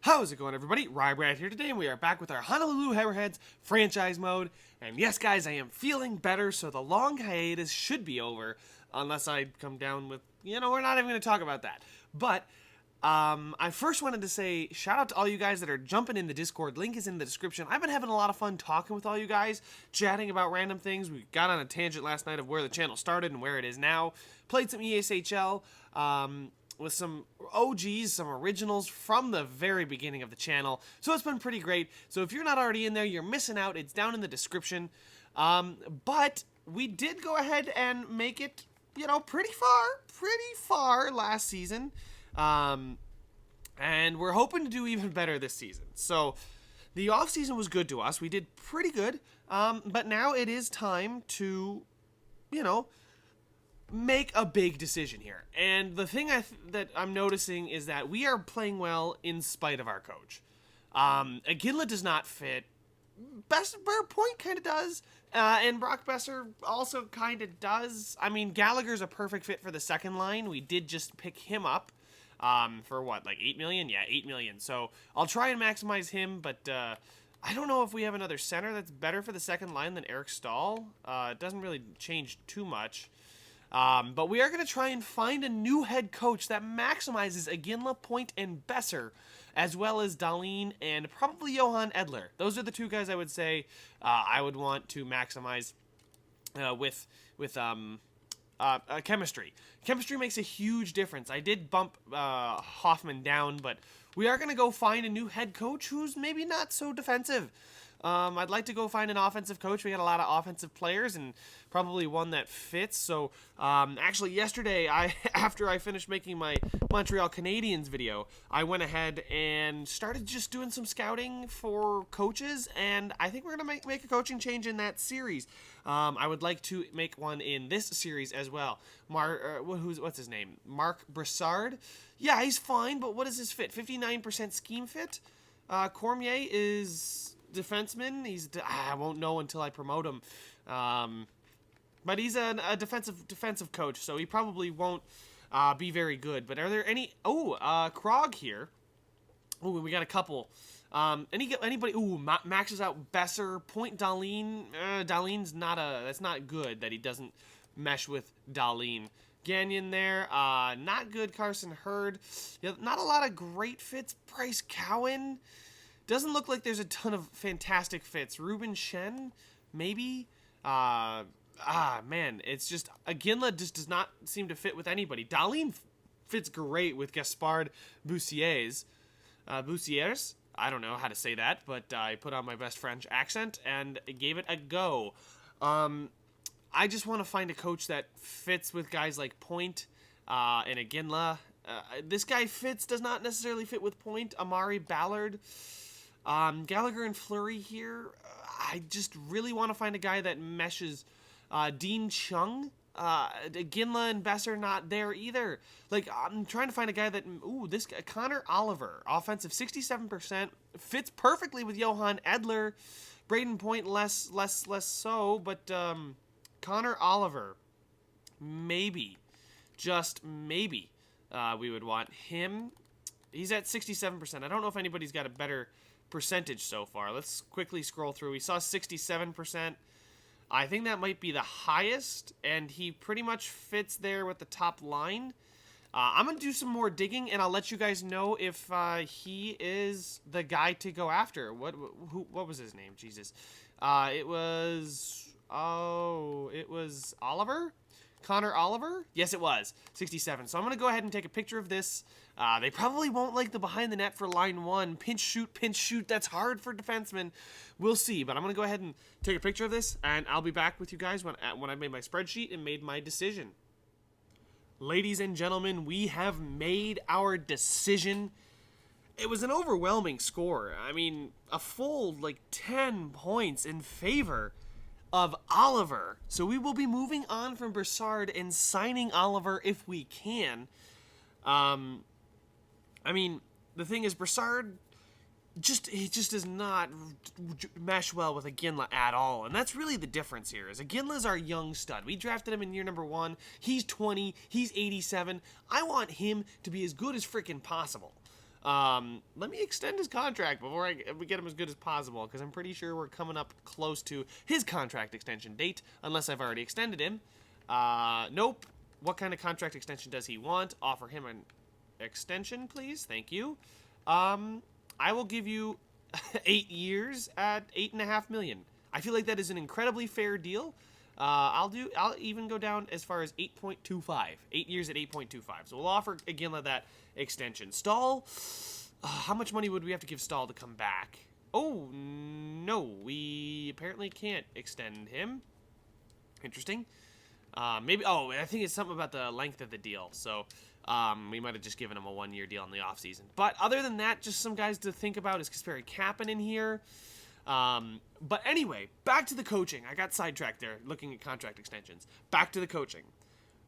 How's it going, everybody? Rybrad here today, and we are back with our Honolulu Hammerheads franchise mode. And yes, guys, I am feeling better, so the long hiatus should be over, unless I come down with, we're not even going to talk about that. But I first wanted to say shout out to all you guys that are jumping in the Discord. Link is in the description. I've been having a lot of fun talking with all you guys, chatting about random things. We got on a tangent last night of where the channel started and where it is now. Played some ESHL. With some OGs, some originals from the very beginning of the channel. So it's been pretty great. So if you're not already in there, you're missing out. It's down in the description. But we did go ahead and make it, pretty far last season. And we're hoping to do even better this season. So the off season was good to us. We did pretty good. But now it is time to, make a big decision here. And the thing that I'm noticing is that we are playing well in spite of our coach. Aginla does not fit. Point kind of does. And Brock Besser also kind of does. I mean, Gallagher's a perfect fit for the second line. We did just pick him up for what, like 8 million? Yeah, 8 million. So I'll try and maximize him, but I don't know if we have another center that's better for the second line than Eric Stahl. It doesn't really change too much. But we are going to try and find a new head coach that maximizes Aginla, Point, and Besser, as well as Dahlin and probably Johan Edler. Those are the two guys I would say I would want to maximize with chemistry. Chemistry makes a huge difference. I did bump Hoffman down, but we are going to go find a new head coach who's maybe not so defensive. I'd like to go find an offensive coach. We got a lot of offensive players and probably one that fits. So, actually yesterday, after I finished making my Montreal Canadiens video, I went ahead and started just doing some scouting for coaches, and I think we're going to make a coaching change in that series. I would like to make one in this series as well. What's his name? Marc Broussard? Yeah, he's fine, but what is his fit? 59% scheme fit? Cormier is defenseman. I won't know until I promote him. But he's a defensive coach, so he probably won't be very good. But are there any? Krog here. Oh, we got a couple. Anybody? Maxes out Besser, Point, Dahlin. Dahlin's that's not good that he doesn't mesh with Dahlin. Gagnon there, not good. Carson Hurd. Yeah, not a lot of great fits. Bryce Cowan. Doesn't look like there's a ton of fantastic fits. Ruben Shen, maybe? Man, it's just, Aginla just does not seem to fit with anybody. Dahlin fits great with Gaspard Boussiers. Boussiers? I don't know how to say that, but I put on my best French accent and gave it a go. I just want to find a coach that fits with guys like Point and Aginla. This guy does not necessarily fit with Point. Amari Ballard. Gallagher and Fleury here. I just really want to find a guy that meshes. Dean Chung. Aginla and Besser not there either. Like, I'm trying to find a guy that. This guy, Conor Oliver, offensive 67%, fits perfectly with Johan Edler. Braden Point less so, but Conor Oliver, maybe, just maybe, we would want him. He's at 67%. I don't know if anybody's got a better percentage so far. Let's quickly scroll through. We saw 67%. I think that might be the highest, and he pretty much fits there with the top line. I'm going to do some more digging, and I'll let you guys know if he is the guy to go after. What was his name? Jesus. It was Oliver? Conor Oliver? Yes, it was. 67. So I'm going to go ahead and take a picture of this. They probably won't like the behind the net for line one. Pinch shoot. That's hard for defensemen. We'll see. But I'm going to go ahead and take a picture of this, and I'll be back with you guys when I made my spreadsheet and made my decision. Ladies and gentlemen, we have made our decision. It was an overwhelming score. I mean, a full 10 points in favor of Oliver. So we will be moving on from Broussard and signing Oliver if we can. I mean, the thing is, Broussard he just does not mesh well with Aginla at all. And that's really the difference here, is Aginla's our young stud. We drafted him in year number 1. He's 20. He's 87. I want him to be as good as freaking possible. Let me extend his contract before we get him as good as possible, because I'm pretty sure we're coming up close to his contract extension date, unless I've already extended him. Nope. What kind of contract extension does he want? Offer him an extension, please. Thank you. I will give you 8 years at $8.5 million. I feel like that is an incredibly fair deal. I'll even go down as far as 8.25. 8 years at 8.25. So we'll offer Iginla that extension. Stahl, how much money would we have to give Stahl to come back? Oh, no, we apparently can't extend him. Interesting. Maybe, I think it's something about the length of the deal. So we might have just given him a 1-year deal in the offseason. But other than that, just some guys to think about. Is Kasperi Kapanen in here? But anyway, back to the coaching. I got sidetracked there looking at contract extensions. Back to the coaching.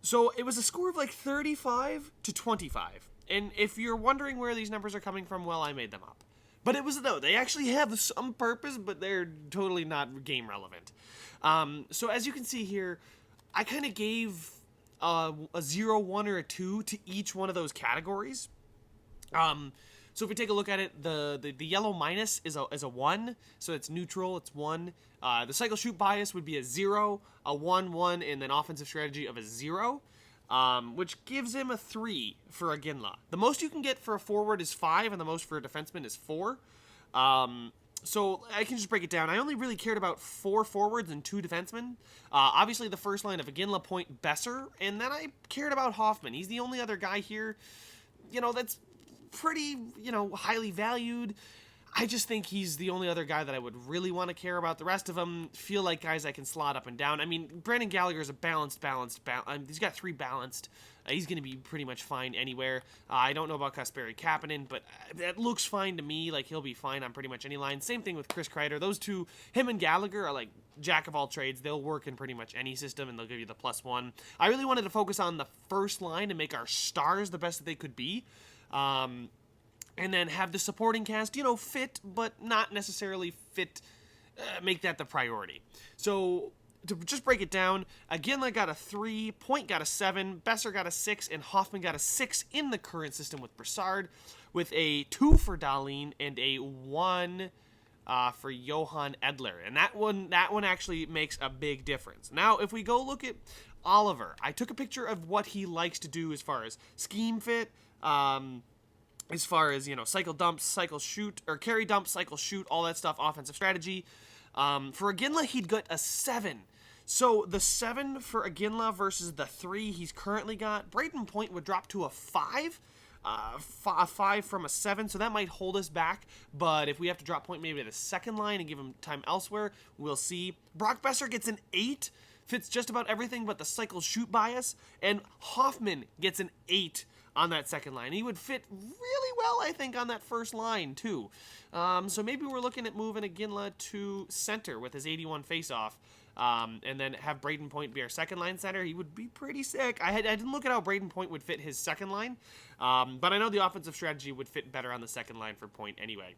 So it was a score of like 35 to 25. And if you're wondering where these numbers are coming from, well, I made them up. But it was, though, they actually have some purpose, but they're totally not game relevant. So as you can see here, I kind of gave a 0, 1, or a 2 to each one of those categories. So if we take a look at it, the yellow minus is a 1, so it's neutral, it's 1. The cycle shoot bias would be a 0, a 1, 1, and then offensive strategy of a 0, which gives him a 3 for Iginla. The most you can get for a forward is 5, and the most for a defenseman is 4. So I can just break it down. I only really cared about 4 forwards and 2 defensemen. Obviously, the first line of Iginla, Point, Besser, and then I cared about Hoffman. He's the only other guy here, that's pretty, highly valued. I just think he's the only other guy that I would really want to care about. The rest of them feel like guys I can slot up and down. I mean, Brandon Gallagher is a balanced. He's got 3 balanced. He's going to be pretty much fine anywhere. I don't know about Kasperi Kapanen, but that looks fine to me. Like, he'll be fine on pretty much any line. Same thing with Chris Kreider. Those two, him and Gallagher, are like jack of all trades. They'll work in pretty much any system, and they'll give you the +1. I really wanted to focus on the first line and make our stars the best that they could be. And then have the supporting cast, fit, but not necessarily fit, make that the priority. So, to just break it down, Iginla got a 3, Point got a 7, Besser got a 6, and Hoffman got a 6 in the current system with Broussard, with a 2 for Dahlin and a 1 for Johan Edler. And that one actually makes a big difference. Now, if we go look at Oliver, I took a picture of what he likes to do as far as scheme fit, as far as, cycle dump, cycle shoot, or carry dump, cycle shoot, all that stuff, offensive strategy. For Iginla, he'd got a 7. So the 7 for Iginla versus the 3 he's currently got, Braden Point would drop to a 5. A 5 from a 7, so that might hold us back. But if we have to drop Point maybe to the second line and give him time elsewhere, we'll see. Brock Besser gets an 8. Fits just about everything but the cycle shoot bias. And Hoffman gets an 8 on that second line. He would fit really well, I think, on that first line, too. So maybe we're looking at moving Iginla to center with his 81 faceoff, and then have Braden Point be our second line center. He would be pretty sick. I didn't look at how Braden Point would fit his second line, but I know the offensive strategy would fit better on the second line for Point anyway.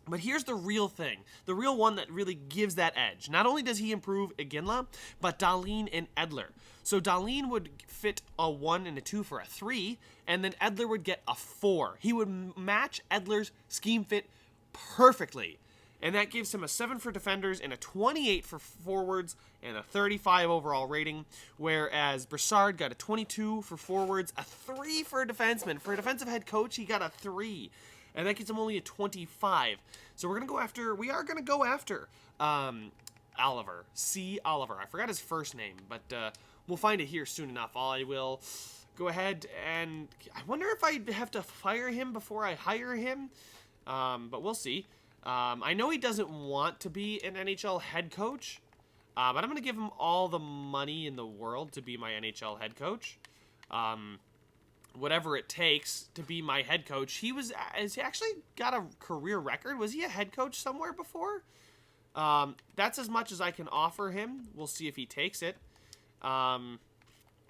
But here's the real thing, the real one that really gives that edge. Not only does he improve Iginla, but Dahlin and Edler. So Dahlin would fit a 1 and a 2 for a 3, and then Edler would get a 4. He would match Edler's scheme fit perfectly. And that gives him a 7 for defenders and a 28 for forwards and a 35 overall rating, whereas Broussard got a 22 for forwards, a 3 for a defenseman. For a defensive head coach, he got a 3. And that gets him only a 25. So we are going to go after Oliver. C. Oliver. I forgot his first name, but we'll find it here soon enough. I will go ahead and, I wonder if I have to fire him before I hire him, but we'll see. I know he doesn't want to be an NHL head coach, but I'm going to give him all the money in the world to be my NHL head coach. Whatever it takes to be my head coach. Has he actually got a career record? Was he a head coach somewhere before? That's as much as I can offer him. We'll see if he takes it. I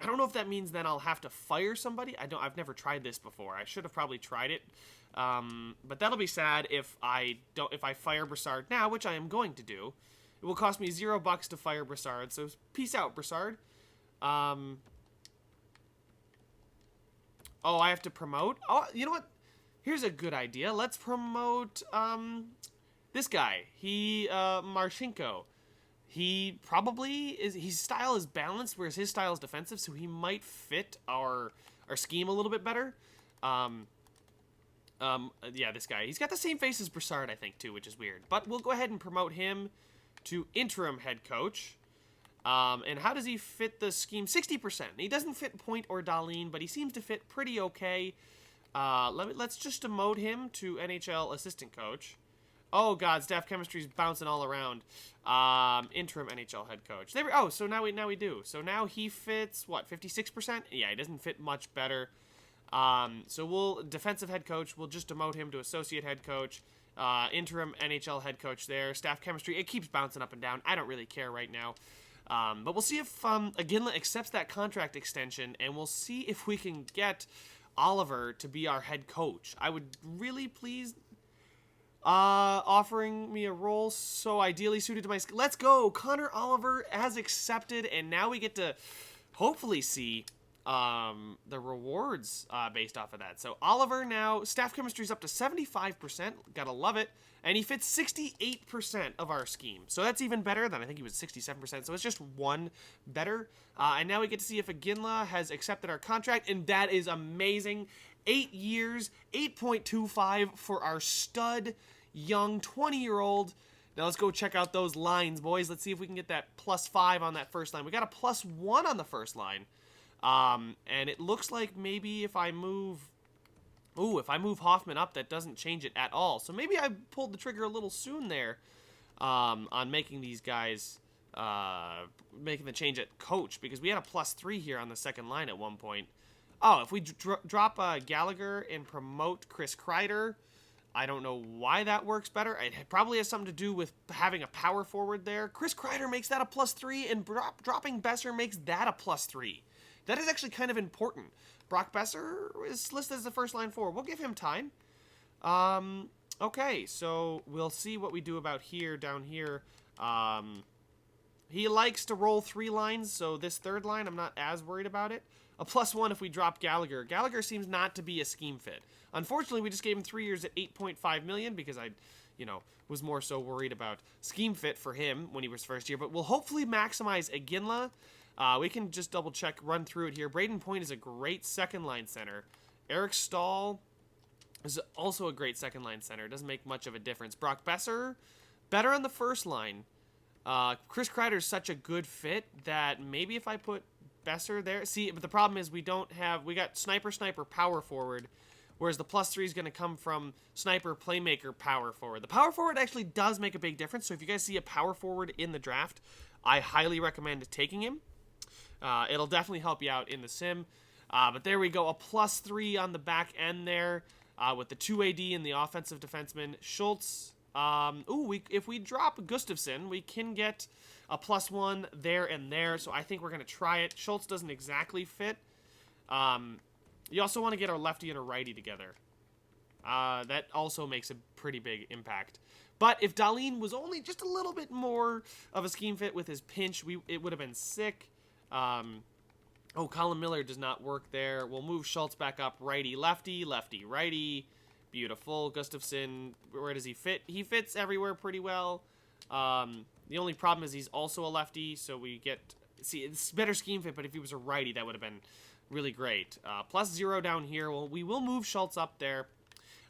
don't know if that means then I'll have to fire somebody. I've never tried this before. I should have probably tried it. But that'll be sad if I fire Broussard now, which I am going to do. It will cost me $0 to fire Broussard. So peace out, Broussard. Oh, I have to promote? Oh, you know what? Here's a good idea. Let's promote this guy. Marchenko. He probably is. His style is balanced, whereas his style is defensive, so he might fit our scheme a little bit better. Yeah, this guy. He's got the same face as Broussard, I think, too, which is weird. But we'll go ahead and promote him to interim head coach. And how does he fit the scheme? 60%. He doesn't fit Point or Dahlin, but he seems to fit pretty okay. Let's just demote him to NHL assistant coach. Oh God, staff chemistry's bouncing all around. Interim NHL head coach. So now we do. So now he fits what, 56%? Yeah, he doesn't fit much better. So defensive head coach. We'll just demote him to associate head coach. Interim NHL head coach there. Staff chemistry. It keeps bouncing up and down. I don't really care right now. But we'll see if Iginla accepts that contract extension, and we'll see if we can get Oliver to be our head coach. I would really please offering me a role so ideally suited to my skill. Let's go. Conor Oliver has accepted, and now we get to hopefully see the rewards based off of that. So Oliver now, staff chemistry's up to 75%. Gotta love it. And he fits 68% of our scheme. So that's even better than I think he was 67%. So it's just one better. And now we get to see if Iginla has accepted our contract. And that is amazing. 8 years, 8.25 for our stud, young 20-year-old. Now let's go check out those lines, boys. Let's see if we can get that +5 on that first line. We got a +1 on the first line. And it looks like maybe if I move Hoffman up, that doesn't change it at all. So maybe I pulled the trigger a little soon there on making these guys, making the change at coach, because we had a +3 here on the second line at one point. Oh, if we drop Gallagher and promote Chris Kreider, I don't know why that works better. It probably has something to do with having a power forward there. Chris Kreider makes that a +3, and dropping Besser makes that a +3. That is actually kind of important. Brock Besser is listed as the first line forward. We'll give him time. Okay, so we'll see what we do about down here. He likes to roll 3 lines, so this third line, I'm not as worried about it. A +1 if we drop Gallagher. Gallagher seems not to be a scheme fit. Unfortunately, we just gave him 3 years at $8.5 million because I, was more so worried about scheme fit for him when he was first year. But we'll hopefully maximize Iginla. We can just double check, run through it here. Braden Point is a great second line center. Eric Stahl is also a great second line center. Doesn't make much of a difference. Brock Besser, better on the first line. Chris Kreider is such a good fit that maybe if I put Besser there. See, but the problem is we got sniper power forward, whereas the +3 is going to come from sniper playmaker power forward. The power forward actually does make a big difference. So if you guys see a power forward in the draft, I highly recommend taking him. It'll definitely help you out in the sim. But there we go, a +3 on the back end there with the 2 AD and the offensive defenseman. Schultz, if we drop Gustafsson, we can get a +1 there and there. So I think we're going to try it. Schultz doesn't exactly fit. You also want to get our lefty and a righty together. That also makes a pretty big impact. But if Dahlin was only just a little bit more of a scheme fit with his pinch, it would have been sick. Colin Miller does not work there. We'll move Schultz back up. Righty, lefty, lefty, righty. Beautiful. Gustafsson, where does he fit? He fits everywhere pretty well. The only problem is he's also a lefty, so it's better scheme fit, but if he was a righty, that would have been really great. +0 down here. Well, we will move Schultz up there,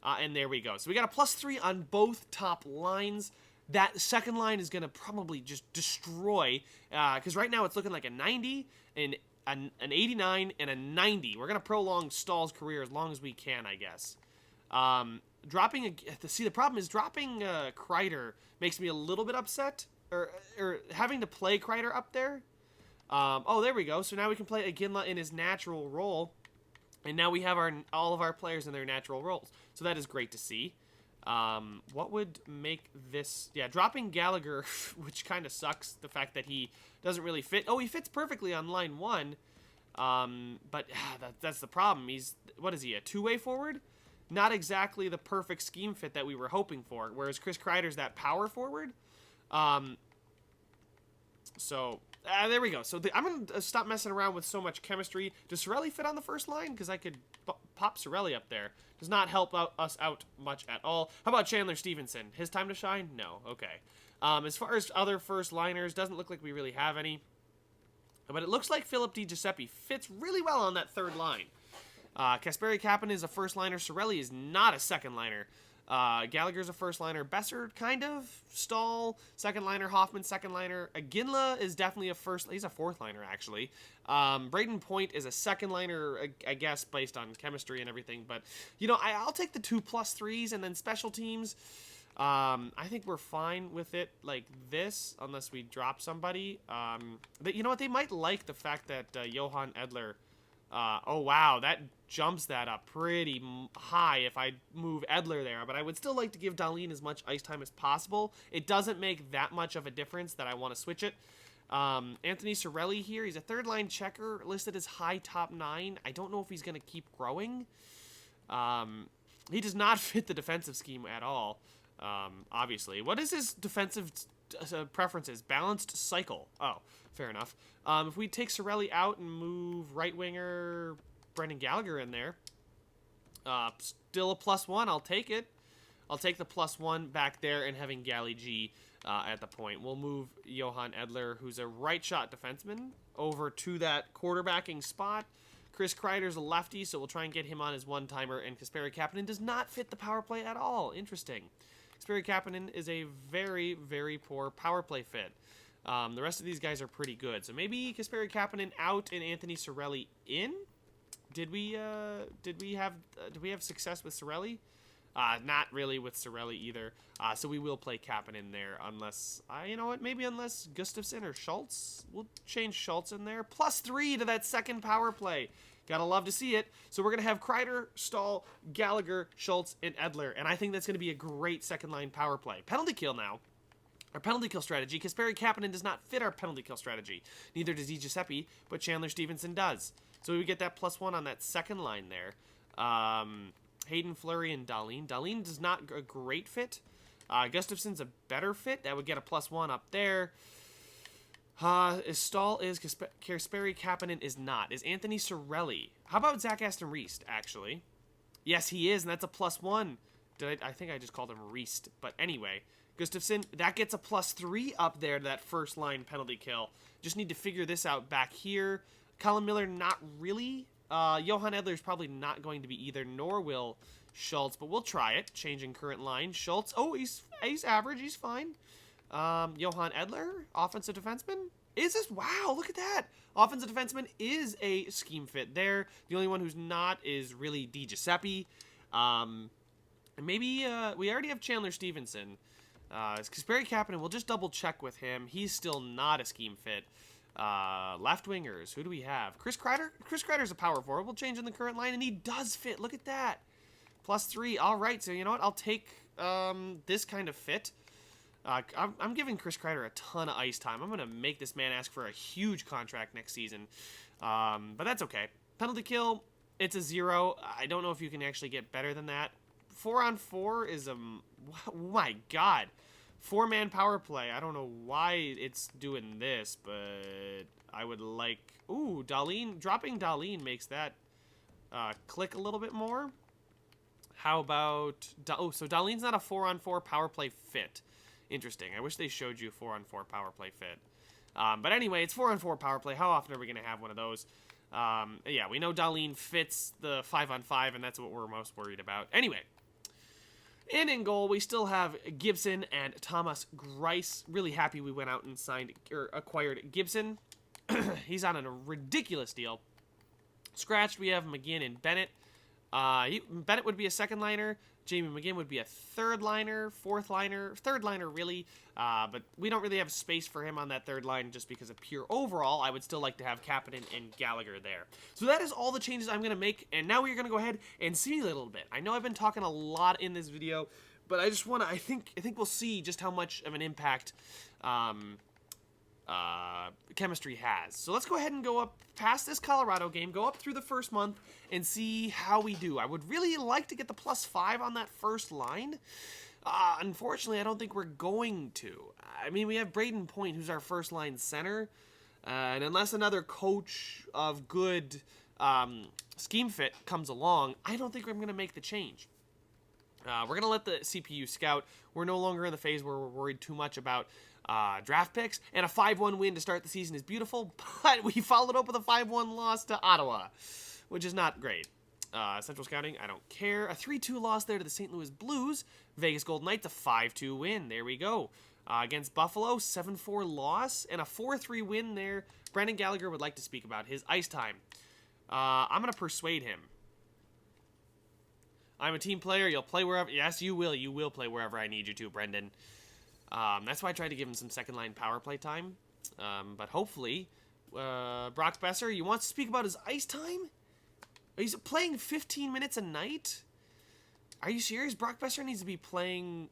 and there we go. So we got a +3 on both top lines. That second line is going to probably just destroy, because right now it's looking like a 90, and an 89, and a 90. We're going to prolong Stahl's career as long as we can, I guess. The problem is dropping Kreider makes me a little bit upset, or having to play Kreider up there. There we go. So now we can play Iginla in his natural role, and now we have all of our players in their natural roles. So that is great to see. What would make this... Yeah, dropping Gallagher, which kind of sucks, the fact that he doesn't really fit. Oh, he fits perfectly on line 1, but that's the problem. What is he, a two-way forward? Not exactly the perfect scheme fit that we were hoping for, whereas Chris Kreider's that power forward. So There we go. So I'm going to stop messing around with so much chemistry. Does Cirelli fit on the first line? Because I could pop Cirelli up there. Does not help us out much at all. How about Chandler Stevenson? His time to shine? No. Okay. As far as other first liners, doesn't look like we really have any. But it looks like Philip DiGiuseppe fits really well on that third line. Kasperi Kapanen is a first liner. Cirelli is not a second liner. Gallagher's a first liner. Besser, kind of. Stahl, second liner. Hoffman, second liner. Aginla is definitely he's a fourth liner, actually. Braden Point is a second liner, I guess, based on chemistry and everything. But, you know, I'll take the 2+3s, and then special teams. I think we're fine with it like this, unless we drop somebody. But you know what? They might like the fact that Johan Edler... oh, wow, that jumps that up pretty high if I move Edler there. But I would still like to give Dahlin as much ice time as possible. It doesn't make that much of a difference that I want to switch it. Anthony Cirelli here, he's a third-line checker, listed as high top 9. I don't know if he's going to keep growing. He does not fit the defensive scheme at all, obviously. What is his defensive preferences? Balanced cycle. Oh, fair enough. If we take Cirelli out and move right winger Brendan Gallagher in there, still a +1. I'll take it. I'll take the +1 back there and having Gally G at the point. We'll move Johan Edler, who's a right shot defenseman, over to that quarterbacking spot. Chris Kreider's a lefty, so we'll try and get him on his one-timer. And Kasperi Kapanen does not fit the power play at all. Interesting. Kasperi Kapanen is a very, very poor power play fit. The rest of these guys are pretty good. So maybe Kasperi Kapanen out and Anthony Cirelli in? Did we have success with Cirelli? Not really with Cirelli either. So we will play Kapanen there unless, you know what, maybe unless Gustafsson or Schultz. We'll change Schultz in there. +3 to that second power play. Gotta love to see it. So we're going to have Kreider, Stahl, Gallagher, Schultz, and Edler. And I think that's going to be a great second-line power play. Penalty kill now. Our penalty kill strategy. Kasperi Kapanen does not fit our penalty kill strategy. Neither does DiGiuseppe, but Chandler Stevenson does. So we get that +1 on that second line there. Hayden Fleury and Dahlin. Dahlin does not a great fit. Gustafsson's a better fit. That would get a +1 up there. Stahl is, Kasperi Kapanen is not. Is Anthony Cirelli? How about Zach Aston Reist, actually? Yes, he is, and that's a +1. I think I just called him Reist. But anyway, Gustafsson, that gets a +3 up there to that first line penalty kill. Just need to figure this out back here. Colin Miller, not really. Johan Edler is probably not going to be either, nor will Schultz, but we'll try it. Changing current line. Schultz, oh, he's average. He's fine. Johan Edler, offensive defenseman. Is this? Wow, look at that. Offensive defenseman is a scheme fit there. The only one who's not is really DiGiuseppe. And maybe we already have Chandler Stevenson. Kasperi Kapanen, we'll just double check with him. He's still not a scheme fit. Left wingers, who do we have? Chris Kreider? Chris Kreider's a power forward. We'll change in the current line, and he does fit. Look at that. +3. All right, so you know what? I'll take this kind of fit. I'm giving Chris Kreider a ton of ice time. I'm going to make this man ask for a huge contract next season. But that's okay. Penalty kill, it's a 0. I don't know if you can actually get better than that. 4-on-4 is oh my God. 4-man power play. I don't know why it's doing this, but I would like... Ooh, Dahlin. Dropping Dahlin makes that click a little bit more. How about... Oh, so Dahlin's not a 4-on-4 power play fit. Interesting. I wish they showed you a 4-on-4 power play fit. But anyway, it's 4-on-4 power play. How often are we going to have one of those? Yeah, we know Dahlin fits the 5-on-5, and that's what we're most worried about. Anyway... And in goal, we still have Gibson and Thomas Greiss. Really happy we went out and acquired Gibson. He's on a ridiculous deal. Scratched, we have McGinn and Bennett. Bennett would be a second liner. Jamie McGinn would be a third liner, third liner really. But we don't really have space for him on that third line just because of pure overall. I would still like to have Kapanen and Gallagher there. So that is all the changes I'm going to make. And now we're going to go ahead and simulate a little bit. I know I've been talking a lot in this video, but I just want to, I think we'll see just how much of an impact chemistry has. So let's go ahead and go up past this Colorado game, go up through the first month, and see how we do. I would really like to get the +5 on that first line. Unfortunately, I don't think we're going to. I mean, we have Braden Point, who's our first line center. And unless another coach of good scheme fit comes along, I don't think I'm going to make the change. We're going to let the CPU scout. We're no longer in the phase where we're worried too much about draft picks. And a 5-1 win to start the season is beautiful, but we followed up with a 5-1 loss to Ottawa, which is not great. Central Scouting, I don't care. A 3-2 loss there to the St. Louis Blues. Vegas Golden Knights, a 5-2 win. There we go. Against Buffalo, 7-4 loss. And a 4-3 win there. Brendan Gallagher would like to speak about his ice time. I'm going to persuade him. I'm a team player. You'll play wherever. Yes, you will. You will play wherever I need you to, Brendan. That's why I tried to give him some second-line power play time. But hopefully, Brock Besser, you want to speak about his ice time? He's playing 15 minutes a night? Are you serious? Brock Besser needs to be playing...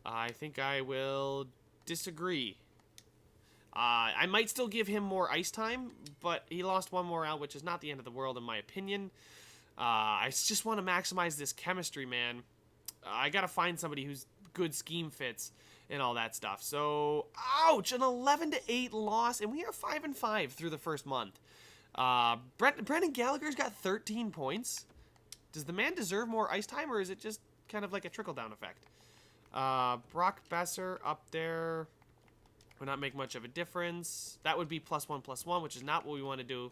I think I will disagree. I might still give him more ice time, but he lost one more out, which is not the end of the world in my opinion. I just want to maximize this chemistry, man. I got to find somebody who's good scheme fits and all that stuff. So, ouch, an 11-8 loss, and we are 5-5 through the first month. Brendan Gallagher's got 13 points. Does the man deserve more ice time, or is it just kind of like a trickle-down effect? Brock Besser up there would not make much of a difference. That would be +1/+1, which is not what we want to do.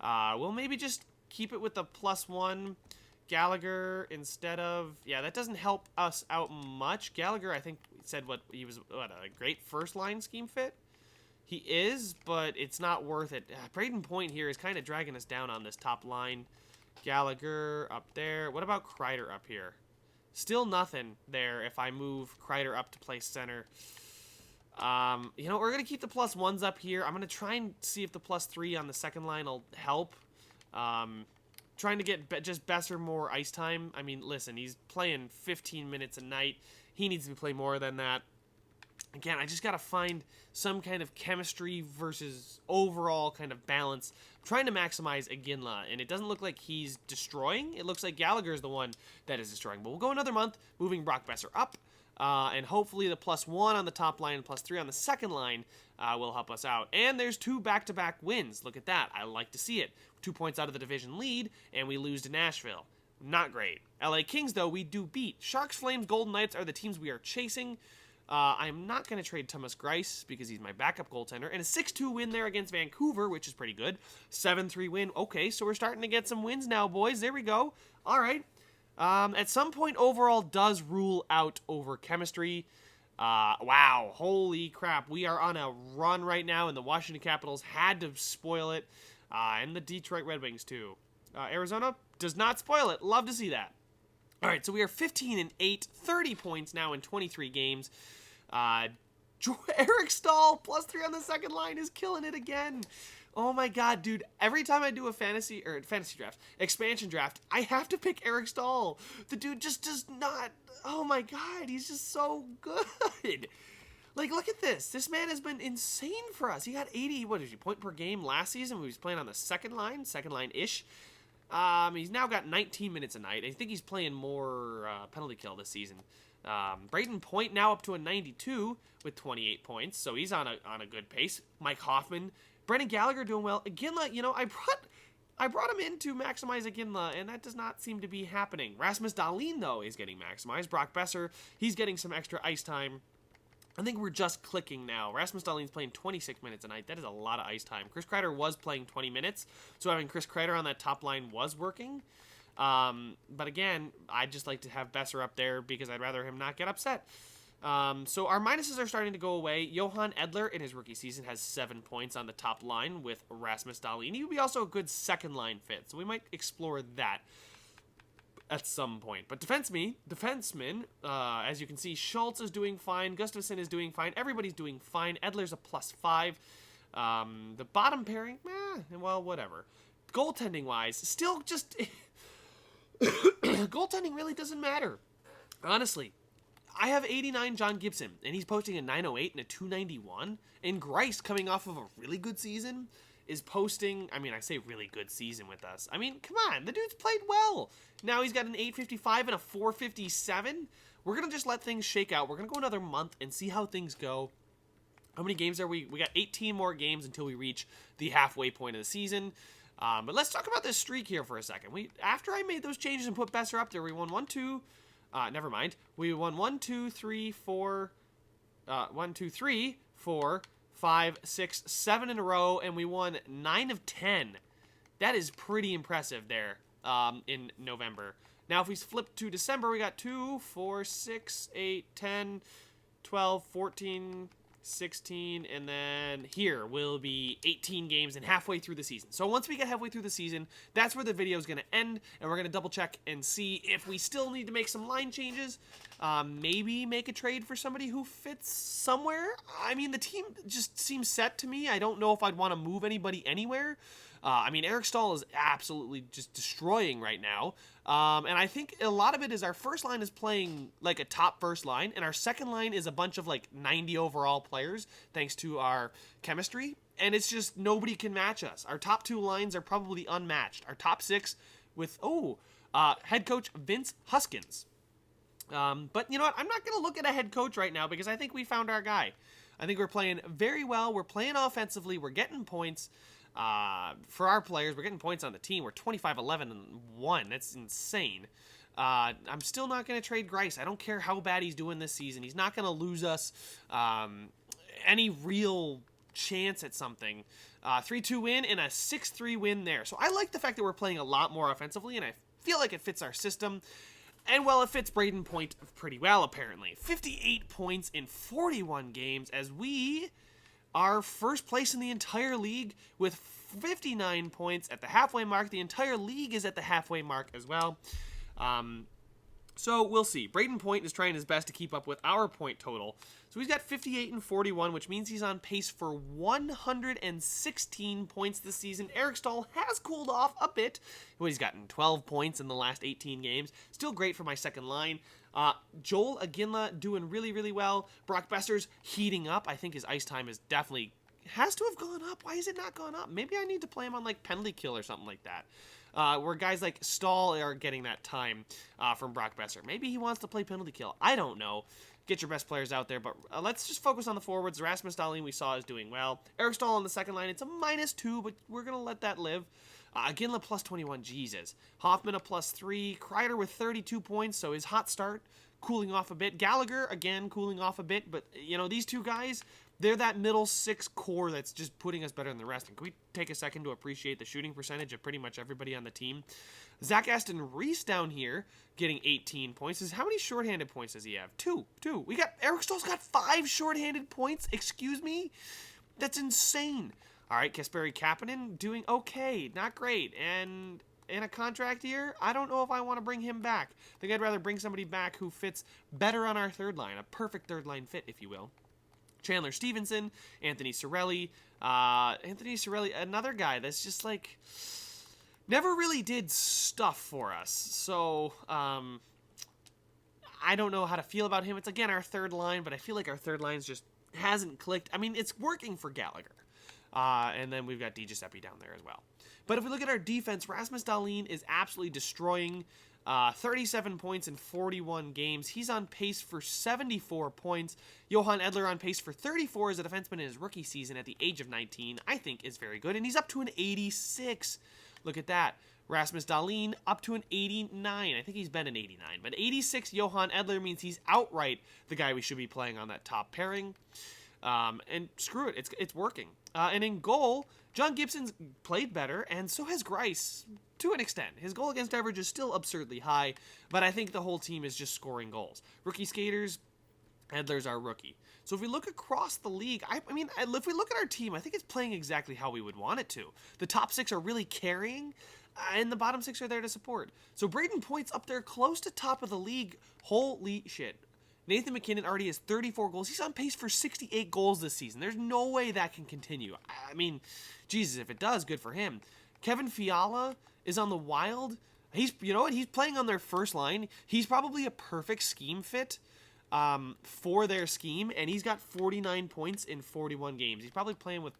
We'll maybe just keep it with the +1 Gallagher instead of... Yeah, that doesn't help us out much. Gallagher, I think, said he was a great first-line scheme fit. He is, but it's not worth it. Braden Point here is kind of dragging us down on this top line. Gallagher up there. What about Kreider up here? Still nothing there if I move Kreider up to play center. You know, we're going to keep the +1s up here. I'm going to try and see if the +3 on the second line will help. Trying to get just Besser more ice time. I mean, listen, he's playing 15 minutes a night. He needs to play more than that. Again, I just got to find some kind of chemistry versus overall kind of balance. I'm trying to maximize Iginla, and it doesn't look like he's destroying. It looks like Gallagher is the one that is destroying. But we'll go another month, moving Brock Besser up. And hopefully the +1 on the top line and +3 on the second line will help us out. And there's 2 back-to-back wins. Look at that. I like to see it. 2 points out of the division lead, and we lose to Nashville. Not great. LA Kings, though, we do beat. Sharks, Flames, Golden Knights are the teams we are chasing. I'm not going to trade Thomas Greiss because he's my backup goaltender. And a 6-2 win there against Vancouver, which is pretty good. 7-3 win. Okay, so we're starting to get some wins now, boys. There we go. All right. At some point, overall does rule out over chemistry. Wow. Holy crap. We are on a run right now, and the Washington Capitals had to spoil it. And the Detroit Red Wings, too. Arizona does not spoil it. Love to see that. All right, so we are 15-8, 30 points now in 23 games. Eric Stahl, +3 on the second line, is killing it again. Oh my god, dude. Every time I do a fantasy draft, expansion draft, I have to pick Eric Stahl. The dude just does not... Oh my god, he's just so good. Like, look at this. This man has been insane for us. He got 80, point per game last season when he was playing on the second line-ish. He's now got 19 minutes a night. I think he's playing more penalty kill this season. Braden Point now up to a 92 with 28 points, so he's on a good pace. Mike Hoffman, Brendan Gallagher doing well. Iginla, you know, I brought him in to maximize Iginla, and that does not seem to be happening. Rasmus Dahlin, though, is getting maximized. Brock Besser, he's getting some extra ice time. I think we're just clicking now. Rasmus Dahlin's playing 26 minutes a night. That is a lot of ice time. Chris Kreider was playing 20 minutes, so having Chris Kreider on that top line was working. But again, I'd just like to have Besser up there because I'd rather him not get upset. So our minuses are starting to go away. Johan Edler in his rookie season has 7 points on the top line with Rasmus Dahlin. He would be also a good second line fit, so we might explore that at some point. But defensemen, as you can see, Schultz is doing fine. Gustafsson is doing fine. Everybody's doing fine. Edler's a +5. The bottom pairing, well, whatever. Goaltending-wise, still just... Goaltending really doesn't matter. Honestly. I have 89 John Gibson, and he's posting a 908 and a 291. And Greiss, coming off of a really good season, is posting, I mean, I say really good season with us. I mean, come on, the dude's played well. Now he's got an 855 and a 457. We're going to just let things shake out. We're going to go another month and see how things go. How many games are we? We got 18 more games until we reach the halfway point of the season. But let's talk about this streak here for a second. After I made those changes and put Besser up there, we won 1, 2. Never mind. We won 1, 2, 3, 4. 1, 2, 3, 4, 5, 6, 7 in a row, and we won 9 of 10. That is pretty impressive there in November. Now, if we flip to December, we got 2, 4, 6, 8, 10, 12, 14, 16, and then here will be 18 games and halfway through the season. So once we get halfway through the season, that's where the video is going to end, and we're going to double check and see if we still need to make some line changes, maybe make a trade for somebody who fits somewhere. I mean, the team just seems set to me. I don't know if I'd want to move anybody anywhere. I mean, Eric Stahl is absolutely just destroying right now. And I think a lot of it is our first line is playing like a top first line, and our second line is a bunch of like 90 overall players, thanks to our chemistry. And it's just nobody can match us. Our top 2 lines are probably unmatched. Our top 6 with, head coach Vince Huskins. But you know what? I'm not going to look at a head coach right now because I think we found our guy. I think we're playing very well. We're playing offensively. We're getting points. For our players, we're getting points on the team. We're 25, 11, and 1. That's insane. I'm still not going to trade Grice. I don't care how bad he's doing this season. He's not going to lose us any real chance at something. 3-2 win and a 6-3 win there. So I like the fact that we're playing a lot more offensively, and I feel like it fits our system. And, well, it fits Braden Point pretty well, apparently. 58 points in 41 games as we are first place in the entire league with 59 points at the halfway mark. The entire league is at the halfway mark as well. So we'll see. Braden Point is trying his best to keep up with our point total. So he's got 58 and 41, which means he's on pace for 116 points this season. Eric Stahl has cooled off a bit. Well, he's gotten 12 points in the last 18 games. Still great for my second line. Joel Aginla doing really, really well. Brock Besser's heating up. I think his ice time is definitely has to have gone up. Why is it not gone up? Maybe I need to play him on like penalty kill or something like that. Where guys like Stahl are getting that time from Brock Besser. Maybe he wants to play penalty kill. I don't know. Get your best players out there, but let's just focus on the forwards. Rasmus Dahlin we saw is doing well. Eric Stahl on the second line, it's a -2, but we're going to let that live. Aginla plus 21, Jesus. Hoffman a plus 3. Kreider with 32 points, so his hot start cooling off a bit. Gallagher, again, cooling off a bit, but, you know, these two guys, they're that middle 6 core that's just putting us better than the rest. And can we take a second to appreciate the shooting percentage of pretty much everybody on the team? Zach Aston Reese down here getting 18 points. How many shorthanded points does he have? Two. We got Eric Stahl's got 5 shorthanded points. Excuse me? That's insane. All right, Kasperi Kapanen doing okay, not great. And in a contract year, I don't know if I want to bring him back. I think I'd rather bring somebody back who fits better on our third line, a perfect third line fit, if you will. Chandler Stevenson, Anthony Cirelli. Anthony Cirelli, another guy that's just like never really did stuff for us. So I don't know how to feel about him. It's again our third line, but I feel like our third line just hasn't clicked. I mean, it's working for Gallagher. And then we've got DiGiuseppe down there as well. But if we look at our defense, Rasmus Dahlin is absolutely destroying 37 points in 41 games. He's on pace for 74 points. Johan Edler on pace for 34 as a defenseman in his rookie season at the age of 19, I think is very good. And he's up to an 86. Look at that. Rasmus Dahlin up to an 89. I think he's been an 89. But 86 Johan Edler means he's outright the guy we should be playing on that top pairing. And screw it, it's working. And in goal, John Gibson's played better, and so has Grice, to an extent. His goal against average is still absurdly high, but I think the whole team is just scoring goals. Rookie skaters, Edler's our rookie. So if we look across the league, I mean, if we look at our team, I think it's playing exactly how we would want it to. The top 6 are really carrying, and the bottom 6 are there to support. So Braden Point's up there close to top of the league. Holy shit. Nathan McKinnon already has 34 goals. He's on pace for 68 goals this season. There's no way that can continue. I mean, Jesus, if it does, good for him. Kevin Fiala is on the Wild. You know what? He's playing on their first line. He's probably a perfect scheme fit for their scheme, and he's got 49 points in 41 games. He's probably playing with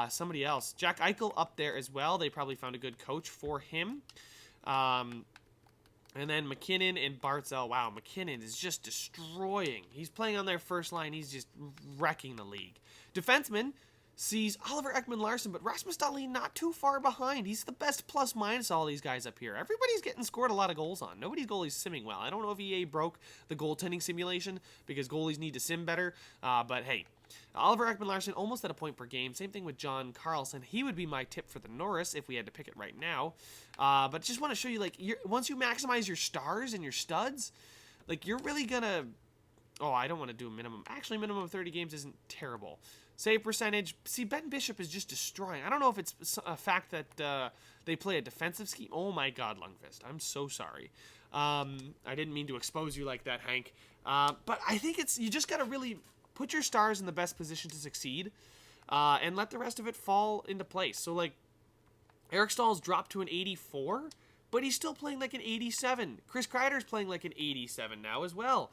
somebody else. Jack Eichel up there as well. They probably found a good coach for him. And then McKinnon and Barzal. Wow, McKinnon is just destroying. He's playing on their first line. He's just wrecking the league. Defenseman sees Oliver Ekman-Larsson, but Rasmus Dahlin not too far behind. He's the best plus-minus all these guys up here. Everybody's getting scored a lot of goals on. Nobody's goalie's simming well. I don't know if EA broke the goaltending simulation because goalies need to sim better, but hey, Oliver Ekman-Larsson almost at a point per game. Same thing with John Carlson. He would be my tip for the Norris if we had to pick it right now. But just want to show you, like, once you maximize your stars and your studs, like, you're really gonna... Oh, I don't want to do a minimum. Actually, minimum of 30 games isn't terrible. Save percentage. See, Ben Bishop is just destroying. I don't know if it's a fact that they play a defensive scheme. Oh my God, Lundqvist. I'm so sorry. I didn't mean to expose you like that, Hank. But I think you just got to really put your stars in the best position to succeed and let the rest of it fall into place. So, like, Eric Stahl's dropped to an 84, but he's still playing like an 87. Chris Kreider's playing like an 87 now as well.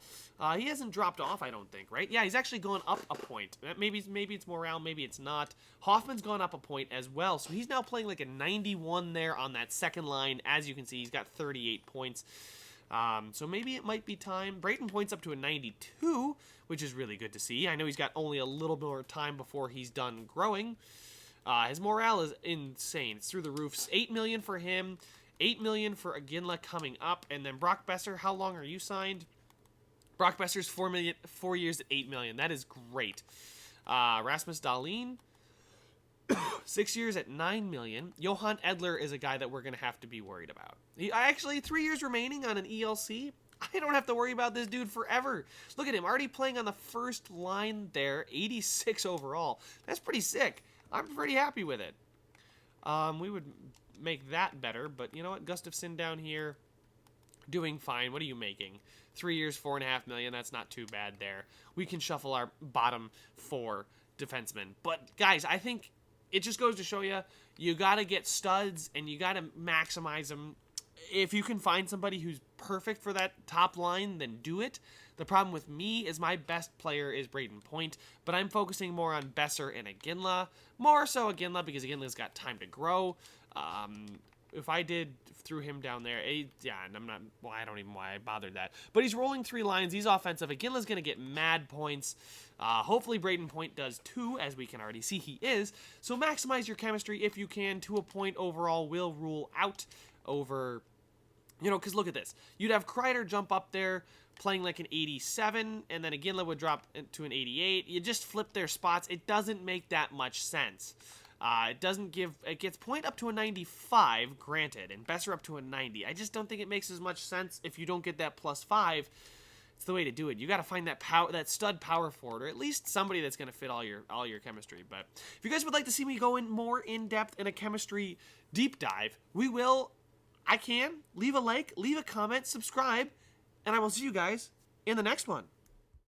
He hasn't dropped off, I don't think, right? Yeah, he's actually gone up a point. Maybe it's morale, maybe it's not. Hoffman's gone up a point as well, so he's now playing like a 91 there on that second line. As you can see, he's got 38 points. So maybe it might be time. Brayton Point's up to a 92, which is really good to see. I know he's got only a little more time before he's done growing. His morale is insane. It's through the roof. $8 million for him. $8 million for Iginla coming up, and then Brock Besser. How long are you signed? Brock Besser's 4 years at $8 million. That is great. Rasmus Dahlin, 6 years at $9 million. Johan Edler is a guy that we're going to have to be worried about. Actually, 3 years remaining on an ELC. I don't have to worry about this dude forever. Look at him, already playing on the first line there. 86 overall. That's pretty sick. I'm pretty happy with it. We would make that better, but you know what? Gustafsson down here, doing fine. What are you making? 3 years, $4.5 million. That's not too bad there. We can shuffle our bottom 4 defensemen. But guys, I think it just goes to show you got to get studs and you got to maximize them. If you can find somebody who's perfect for that top line, then do it. The problem with me is my best player is Brayden Point, but I'm focusing more on Besser and Iginla. More so Iginla because Iginla's got time to grow. If I threw him down there, yeah, and I'm not, well, I don't even know why I bothered that. But he's rolling 3 lines. He's offensive. Iginla's going to get mad points. Hopefully Brayden Point does too, as we can already see he is. So maximize your chemistry if you can to a point. Overall will rule out over, you know, because look at this. You'd have Kreider jump up there playing like an 87, and then Iginla would drop to an 88. You just flip their spots. It doesn't make that much sense. It gets Point up to a 95, granted, and Besser up to a 90. I just don't think it makes as much sense if you don't get that +5. It's the way to do it. You got to find that stud power forward, or at least somebody that's going to fit all your chemistry. But if you guys would like to see me go more in depth in a chemistry deep dive, we will. I can leave a like, leave a comment, subscribe, and I will see you guys in the next one.